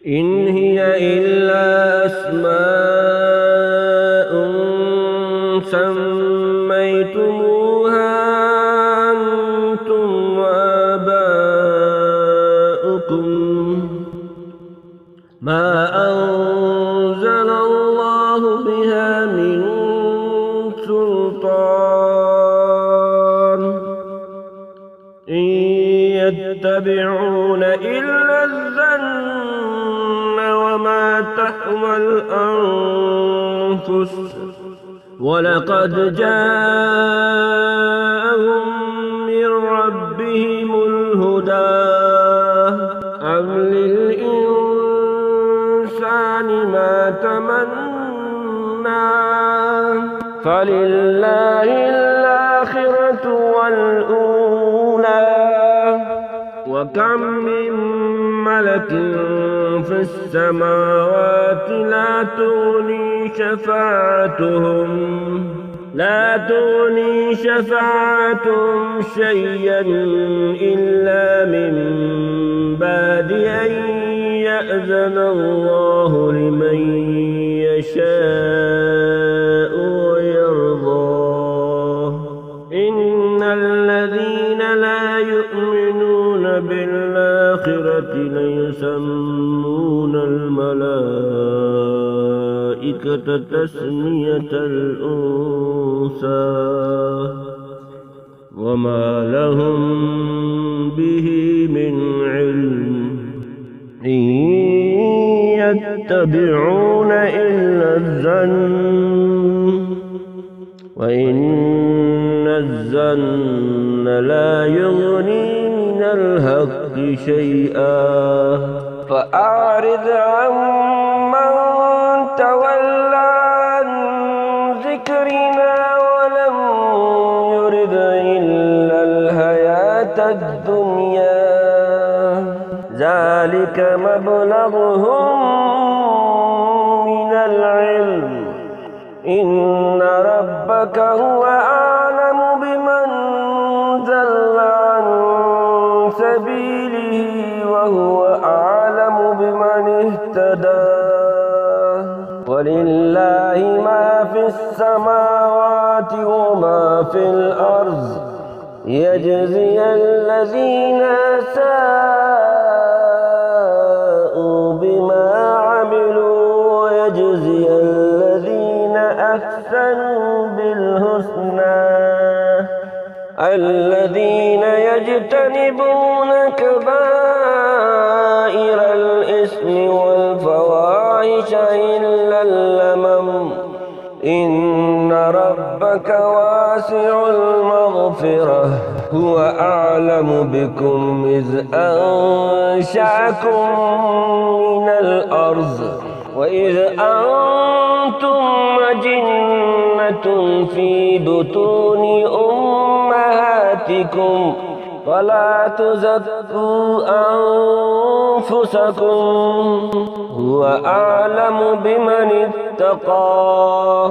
إن هي إلا أسماء سميتموها أنتم وآباؤكم ما أنزل الله بها من سلطان إن يتبعون إلا الظن وما تهوى الأنفس ولقد جاءهم من ربهم الهدى أم للإنسان ما تمنى فلله الآخرة والأولى وكم من ملك في السماوات لا تغني شفاعتهم شيئا إلا من بعد أن يأذن الله لمن يشاء ويرضى إن الذين لا يؤمنون بالآخرة ليسمون الملائكة تسمية الأنثى وما لهم به من علم إن يتبعون إلا الظن وإن الظن لا يغني من الحق شيئا فأعرض عمن تولى عن ذكرنا ولم يرد إلا الحياة الدنيا ذلك مبلغهم من العلم إن ربك هو أعلم بمن ضل عن سبيله وهو أعلم بمن اهتدى ولله ما في السماوات وما في الأرض يجزي الذين أساءوا بما عملوا ويجزي الذين أحسنوا بالحسنى الذين يجتنبون كبائر الإثم والفواحش إلا اللمم إن ربك واسع المغفرة هو أعلم بكم إذ أنشأكم من الأرض وإذ أنتم أجنة في بطون أمهاتكم فلا تزكوا أنفسكم هو أعلم بمن اتقى